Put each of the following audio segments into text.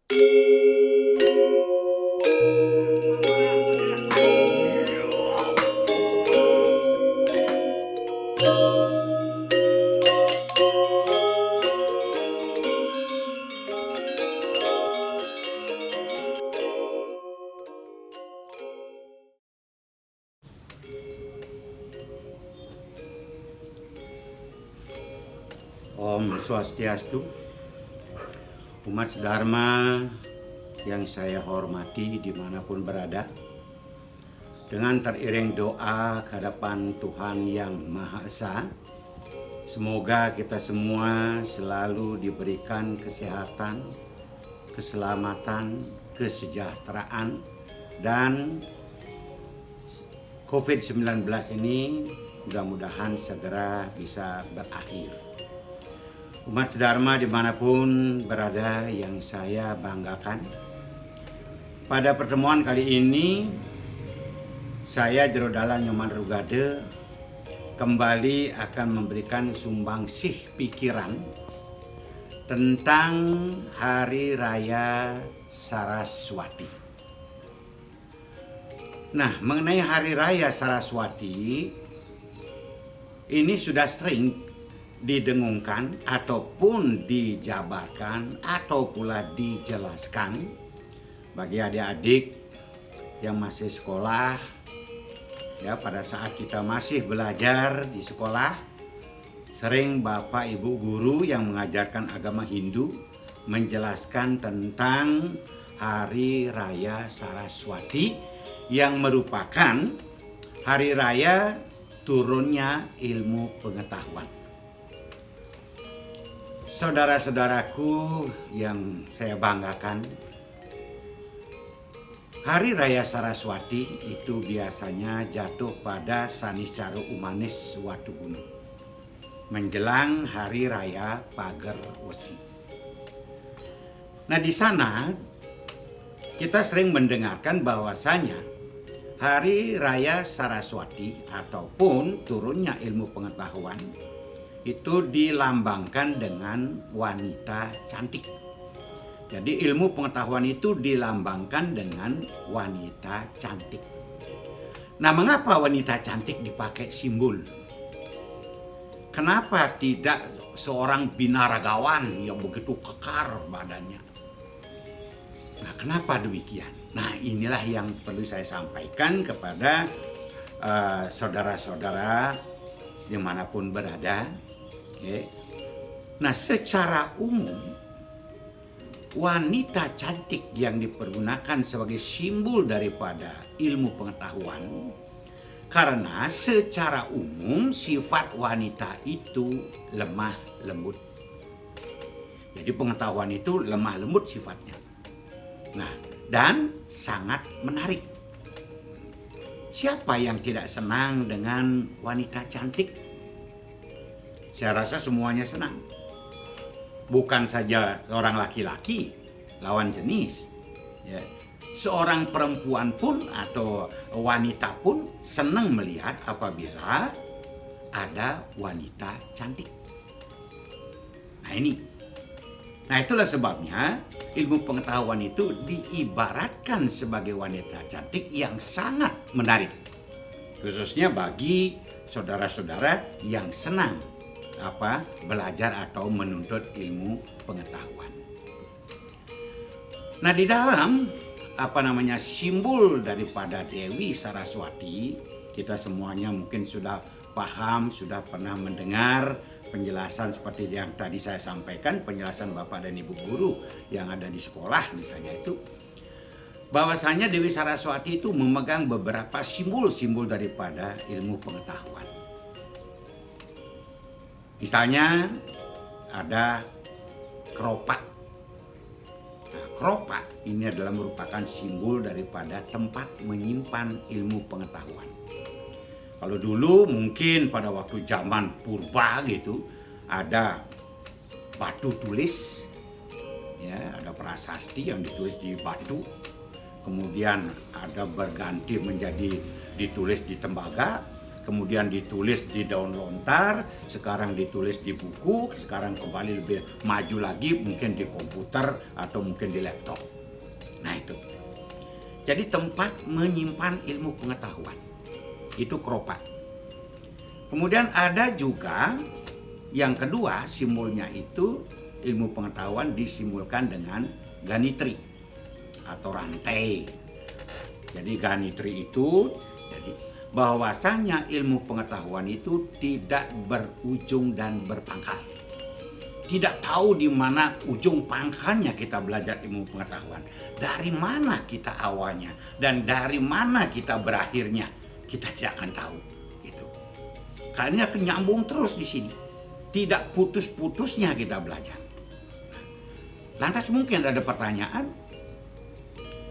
Om Swastiastu, umat Dharma yang saya hormati dimanapun berada, dengan teriring doa ke hadapan Tuhan yang Maha Esa, semoga kita semua selalu diberikan kesehatan, keselamatan, kesejahteraan, dan COVID-19 ini mudah-mudahan segera bisa berakhir. Umat Dharma dimanapun berada yang saya banggakan, pada pertemuan kali ini saya Jerodala Nyoman Rugade kembali akan memberikan sumbangsih pikiran tentang Hari Raya Saraswati. Nah, mengenai Hari Raya Saraswati ini sudah sering didengungkan ataupun dijabarkan atau pula dijelaskan bagi adik-adik yang masih sekolah. Ya, pada saat kita masih belajar di sekolah, sering Bapak Ibu guru yang mengajarkan agama Hindu menjelaskan tentang Hari Raya Saraswati yang merupakan hari raya turunnya ilmu pengetahuan. Saudara-saudaraku yang saya banggakan, Hari Raya Saraswati itu biasanya jatuh pada Saniscara Umanis Watugunung, menjelang Hari Raya Pager Wesi. Nah, di sana kita sering mendengarkan bahwasanya Hari Raya Saraswati ataupun turunnya ilmu pengetahuan itu dilambangkan dengan wanita cantik. Jadi ilmu pengetahuan itu dilambangkan dengan wanita cantik. Nah, mengapa wanita cantik dipakai simbol? Kenapa tidak seorang binaragawan yang begitu kekar badannya? Nah, kenapa demikian? Nah, inilah yang perlu saya sampaikan kepada saudara-saudara dimanapun berada. Okay. Nah, secara umum wanita cantik yang dipergunakan sebagai simbol daripada ilmu pengetahuan karena secara umum sifat wanita itu lemah lembut. Jadi pengetahuan itu lemah lembut sifatnya. Nah, dan sangat menarik. Siapa yang tidak senang dengan wanita cantik? Saya rasa semuanya senang. Bukan saja orang laki-laki, lawan jenis. Ya. Seorang perempuan pun atau wanita pun senang melihat apabila ada wanita cantik. Nah ini. Nah itulah sebabnya ilmu pengetahuan itu diibaratkan sebagai wanita cantik yang sangat menarik. Khususnya bagi saudara-saudara yang senang belajar atau menuntut ilmu pengetahuan. Nah, di dalam simbol daripada Dewi Saraswati, kita semuanya mungkin sudah paham, sudah pernah mendengar penjelasan seperti yang tadi saya sampaikan, penjelasan Bapak dan Ibu guru yang ada di sekolah misalnya itu, bahwasanya Dewi Saraswati itu memegang beberapa simbol-simbol daripada ilmu pengetahuan. Misalnya ada keropak. Nah, keropak ini adalah merupakan simbol daripada tempat menyimpan ilmu pengetahuan. Kalau dulu mungkin pada waktu zaman purba gitu ada batu tulis, ya, ada prasasti yang ditulis di batu, kemudian ada berganti menjadi ditulis di tembaga, kemudian ditulis di daun lontar, sekarang ditulis di buku, sekarang kembali lebih maju lagi mungkin di komputer atau mungkin di laptop. Nah itu. Jadi tempat menyimpan ilmu pengetahuan. Itu keropak. Kemudian ada juga yang kedua, simbolnya itu ilmu pengetahuan disimbolkan dengan ganitri atau rantai. Jadi ganitri itu bahwasanya ilmu pengetahuan itu tidak berujung dan berpangkal. Tidak tahu di mana ujung pangkalnya kita belajar ilmu pengetahuan. Dari mana kita awalnya dan dari mana kita berakhirnya, kita tidak akan tahu. Itu. Karena akan nyambung terus di sini. Tidak putus-putusnya kita belajar. Lantas mungkin ada pertanyaan,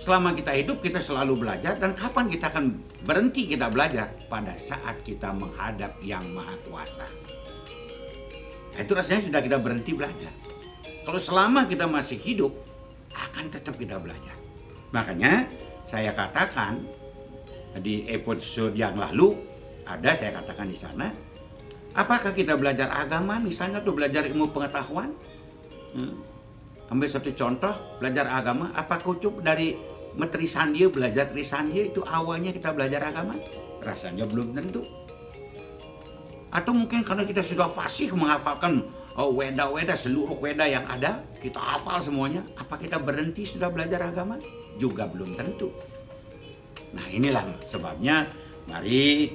selama kita hidup kita selalu belajar, dan kapan kita akan berhenti kita belajar? Pada saat kita menghadap Yang Maha Kuasa. Nah, itu rasanya sudah kita berhenti belajar. Kalau selama kita masih hidup, akan tetap kita belajar. Makanya saya katakan di episode yang lalu, saya katakan di sana, apakah kita belajar agama misalnya atau belajar ilmu pengetahuan? Ambil satu contoh, belajar agama, apakah cukup dari Trisandia, belajar Trisandia itu awalnya kita belajar agama? Rasanya belum tentu. Atau mungkin karena kita sudah fasih menghafalkan Weda-Weda, seluruh Weda yang ada, kita hafal semuanya, apa kita berhenti sudah belajar agama? Juga belum tentu. Nah inilah sebabnya, mari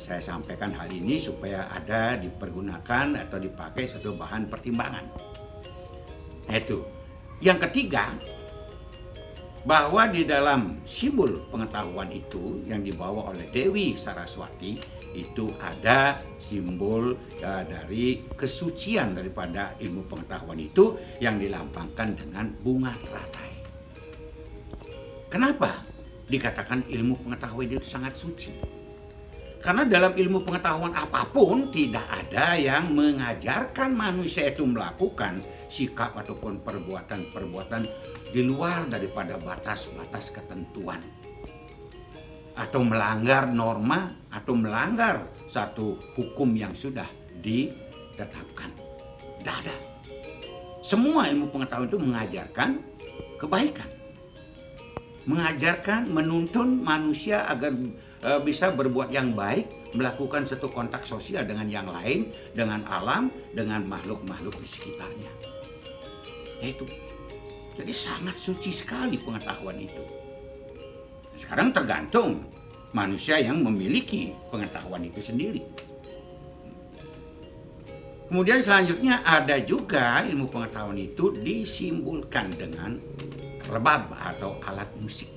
saya sampaikan hal ini supaya ada dipergunakan atau dipakai satu bahan pertimbangan. Itu. Yang ketiga, bahwa di dalam simbol pengetahuan itu yang dibawa oleh Dewi Saraswati itu ada simbol dari kesucian daripada ilmu pengetahuan itu yang dilambangkan dengan bunga teratai. Kenapa dikatakan ilmu pengetahuan itu sangat suci? Karena dalam ilmu pengetahuan apapun tidak ada yang mengajarkan manusia itu melakukan sikap ataupun perbuatan-perbuatan di luar daripada batas-batas ketentuan. Atau melanggar norma atau melanggar satu hukum yang sudah ditetapkan. Tidak ada. Semua ilmu pengetahuan itu mengajarkan kebaikan. Mengajarkan, menuntun manusia agar bisa berbuat yang baik, melakukan satu kontak sosial dengan yang lain, dengan alam, dengan makhluk-makhluk di sekitarnya. Itu. Jadi sangat suci sekali pengetahuan itu. Sekarang tergantung manusia yang memiliki pengetahuan itu sendiri. Kemudian selanjutnya ada juga ilmu pengetahuan itu disimbolkan dengan rebab atau alat musik.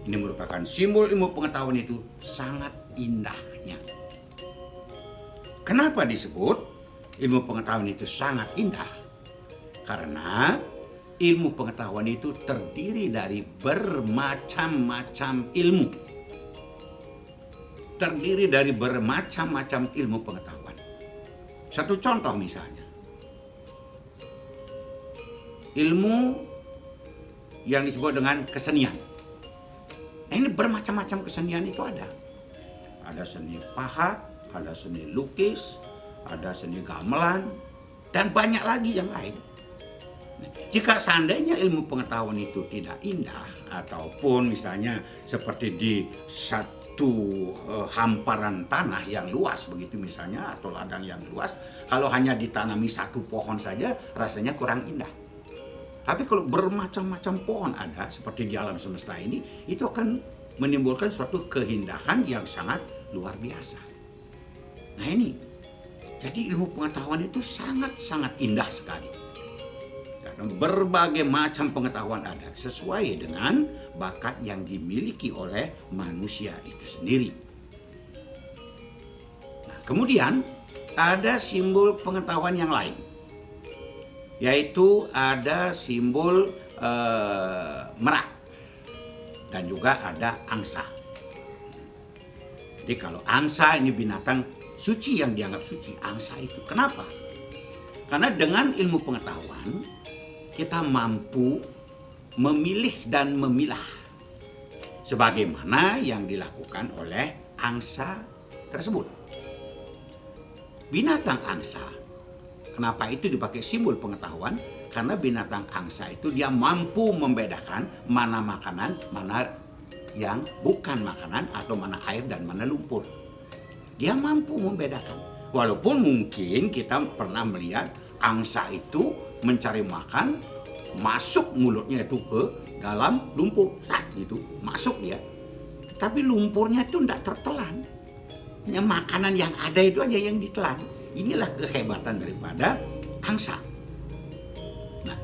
Ini merupakan simbol ilmu pengetahuan itu sangat indahnya. Kenapa disebut ilmu pengetahuan itu sangat indah? Karena ilmu pengetahuan itu terdiri dari bermacam-macam ilmu. Terdiri dari bermacam-macam ilmu pengetahuan. Satu contoh misalnya. Ilmu yang disebut dengan kesenian. Nah, ini bermacam-macam kesenian itu ada. Ada seni pahat, ada seni lukis, ada seni gamelan, dan banyak lagi yang lain. Jika seandainya ilmu pengetahuan itu tidak indah, ataupun misalnya seperti di satu hamparan tanah yang luas begitu misalnya, atau ladang yang luas, kalau hanya ditanami satu pohon saja rasanya kurang indah. Tapi kalau bermacam-macam pohon ada seperti di alam semesta ini, itu akan menimbulkan suatu keindahan yang sangat luar biasa. Nah ini, jadi ilmu pengetahuan itu sangat-sangat indah sekali. Karena berbagai macam pengetahuan ada sesuai dengan bakat yang dimiliki oleh manusia itu sendiri. Nah, kemudian ada simbol pengetahuan yang lain. Yaitu ada simbol merak dan juga ada angsa. Jadi kalau angsa ini binatang suci yang dianggap suci, angsa itu. Kenapa? Karena dengan ilmu pengetahuan kita mampu memilih dan memilah sebagaimana yang dilakukan oleh angsa tersebut. Binatang angsa, kenapa itu dipakai simbol pengetahuan? Karena binatang angsa itu dia mampu membedakan mana makanan, mana yang bukan makanan, atau mana air dan mana lumpur. Dia mampu membedakan. Walaupun mungkin kita pernah melihat angsa itu mencari makan, masuk mulutnya itu ke dalam lumpur, gitu, masuk dia. Tapi lumpurnya itu tidak tertelan. Hanya makanan yang ada itu aja yang ditelan. Inilah kehebatan daripada angsa. Nah,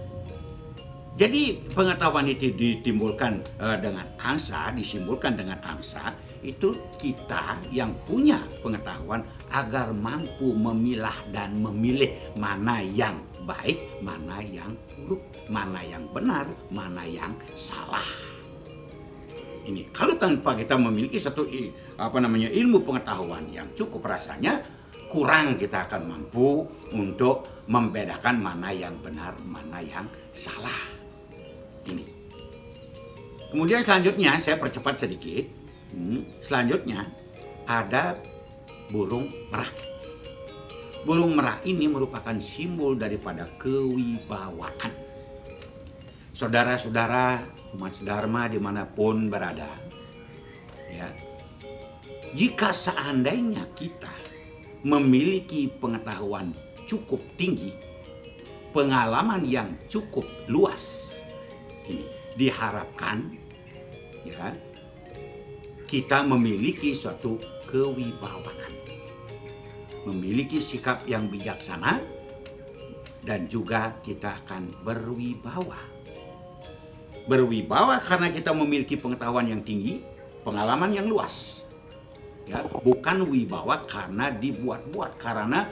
jadi pengetahuan itu ditimbulkan dengan angsa, disimbolkan dengan angsa. Itu kita yang punya pengetahuan agar mampu memilah dan memilih mana yang baik, mana yang buruk, mana yang benar, mana yang salah. Ini kalau tanpa kita memiliki satu ilmu pengetahuan yang cukup, rasanya kurang kita akan mampu untuk membedakan mana yang benar, mana yang salah. Ini. Kemudian selanjutnya saya percepat sedikit. Selanjutnya ada burung merak. Burung merak ini merupakan simbol daripada kewibawaan. Saudara-saudara umat sedharma dimanapun berada, ya, jika seandainya kita memiliki pengetahuan cukup tinggi, pengalaman yang cukup luas, ini diharapkan, ya, kita memiliki suatu kewibawaan, memiliki sikap yang bijaksana, dan juga kita akan berwibawa. Berwibawa karena kita memiliki pengetahuan yang tinggi, pengalaman yang luas. Ya, bukan wibawa karena dibuat-buat, karena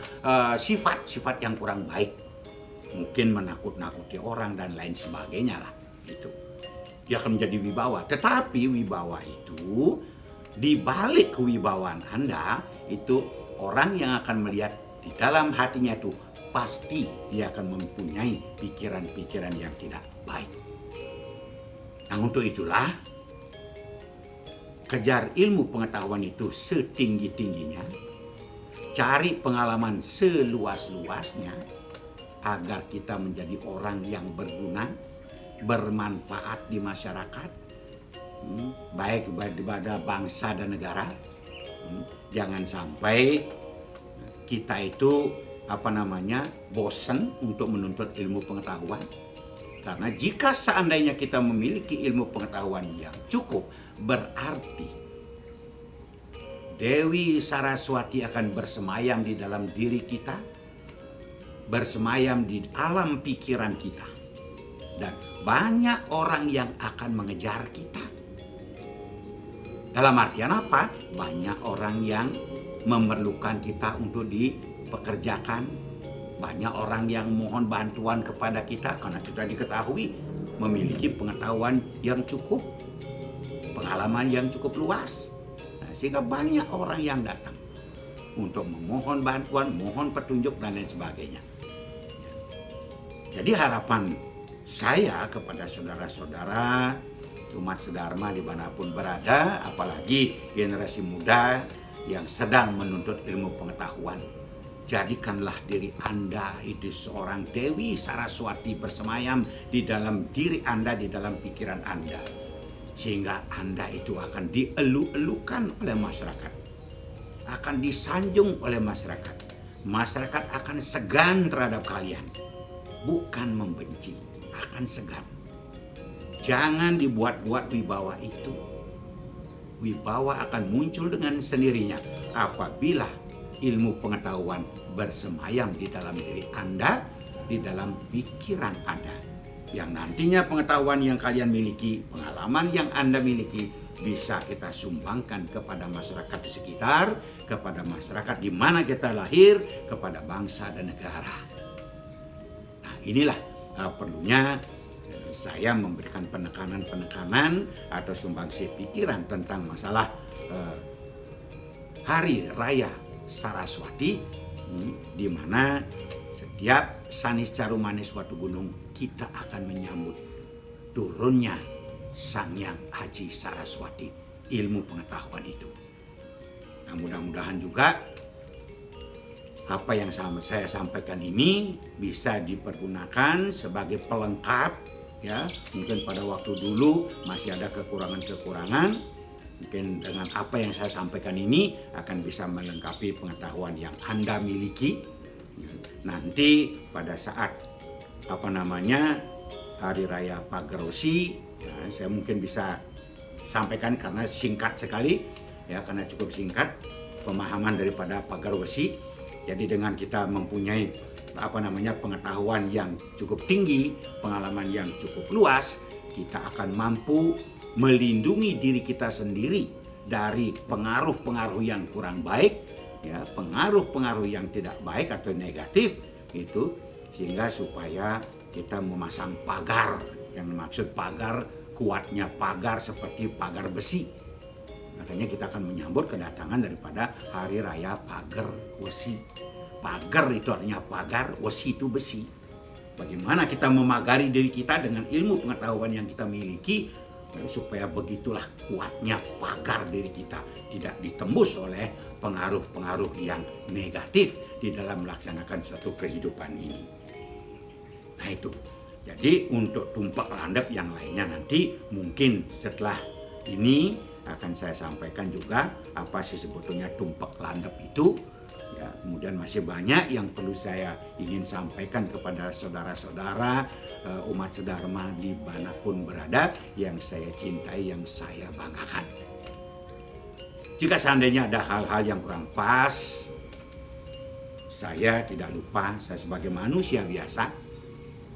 sifat-sifat yang kurang baik. Mungkin menakut-nakuti orang dan lain sebagainya lah. Itu. Dia akan menjadi wibawa. Tetapi wibawa itu, di balik kewibawaan Anda, itu orang yang akan melihat di dalam hatinya itu, pasti dia akan mempunyai pikiran-pikiran yang tidak baik. Nah, untuk itulah, kejar ilmu pengetahuan itu setinggi-tingginya, cari pengalaman seluas-luasnya, agar kita menjadi orang yang berguna, bermanfaat di masyarakat, baik pada bangsa dan negara. Jangan sampai kita itu bosan untuk menuntut ilmu pengetahuan. Karena jika seandainya kita memiliki ilmu pengetahuan yang cukup, berarti Dewi Saraswati akan bersemayam di dalam diri kita, bersemayam di alam pikiran kita. Dan banyak orang yang akan mengejar kita. Dalam artian apa? Banyak orang yang memerlukan kita untuk dipekerjakan. Banyak orang yang mohon bantuan kepada kita karena kita diketahui memiliki pengetahuan yang cukup, pengalaman yang cukup luas. Nah, sehingga banyak orang yang datang untuk memohon bantuan, mohon petunjuk dan lain sebagainya. Jadi harapan saya kepada saudara-saudara umat sedharma dimanapun berada, apalagi generasi muda yang sedang menuntut ilmu pengetahuan, jadikanlah diri Anda itu seorang Dewi Saraswati bersemayam di dalam diri Anda, di dalam pikiran Anda, sehingga Anda itu akan dielu-elukan oleh masyarakat, akan disanjung oleh masyarakat. Masyarakat akan segan terhadap kalian, bukan membenci, akan segan. Jangan dibuat-buat wibawa itu. Wibawa akan muncul dengan sendirinya apabila ilmu pengetahuan bersemayam di dalam diri Anda, di dalam pikiran Anda. Yang nantinya pengetahuan yang kalian miliki, pengalaman yang Anda miliki, bisa kita sumbangkan kepada masyarakat di sekitar, kepada masyarakat di mana kita lahir, kepada bangsa dan negara. Nah, inilah perlunya saya memberikan penekanan-penekanan atau sumbangsi pikiran tentang masalah Hari Raya Saraswati, di mana setiap Sanis Caru Manis Watu Gunung kita akan menyambut turunnya Sang Hyang Haji Saraswati, ilmu pengetahuan itu. Nah, Nah, mudah-mudahan juga apa yang saya sampaikan ini bisa dipergunakan sebagai pelengkap ya. Mungkin pada waktu dulu masih ada kekurangan-kekurangan. Mungkin dengan apa yang saya sampaikan ini akan bisa melengkapi pengetahuan yang Anda miliki. Nanti pada saat Hari Raya Pagar Wesi, ya, saya mungkin bisa sampaikan karena singkat sekali ya, karena cukup singkat pemahaman daripada Pagar Wesi. Jadi dengan kita mempunyai pengetahuan yang cukup tinggi, pengalaman yang cukup luas, kita akan mampu melindungi diri kita sendiri dari pengaruh-pengaruh yang kurang baik, ya, pengaruh-pengaruh yang tidak baik atau negatif itu, sehingga supaya kita memasang pagar. Yang dimaksud pagar, kuatnya pagar seperti pagar besi. Makanya kita akan menyambut kedatangan daripada Hari Raya Pagar Wesi. Pagar itu artinya pagar, wesi itu besi. Bagaimana kita memagari diri kita dengan ilmu pengetahuan yang kita miliki, supaya begitulah kuatnya pagar diri kita, tidak ditembus oleh pengaruh-pengaruh yang negatif di dalam melaksanakan suatu kehidupan ini. Nah itu, jadi untuk tumpak landep yang lainnya nanti mungkin setelah ini akan saya sampaikan juga apa sih sebetulnya tumpak landep itu. Ya, kemudian masih banyak yang perlu saya ingin sampaikan kepada saudara-saudara umat sedharma dimanapun berada yang saya cintai, yang saya banggakan. Jika seandainya ada hal-hal yang kurang pas, saya tidak lupa, saya sebagai manusia biasa,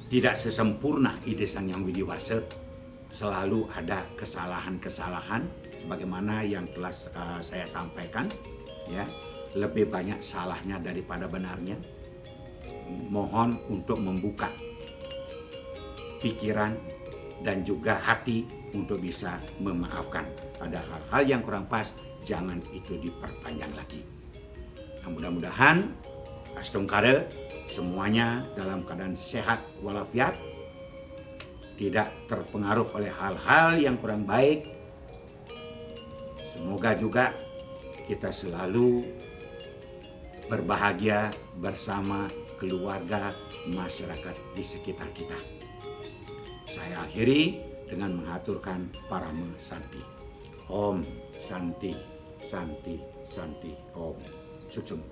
tidak sesempurna ide Sang Hyang Widiwasa, selalu ada kesalahan-kesalahan sebagaimana yang telah saya sampaikan, ya. Lebih banyak salahnya daripada benarnya. Mohon untuk membuka pikiran dan juga hati untuk bisa memaafkan. Ada hal-hal yang kurang pas, jangan itu diperpanjang lagi. Nah, mudah-mudahan Astungkara semuanya dalam keadaan sehat walafiat, tidak terpengaruh oleh hal-hal yang kurang baik. Semoga juga kita selalu berbahagia bersama keluarga, masyarakat di sekitar kita. Saya akhiri dengan mengaturkan Parama Santi. Om Santi, Santi, Santi, Om. Suksum.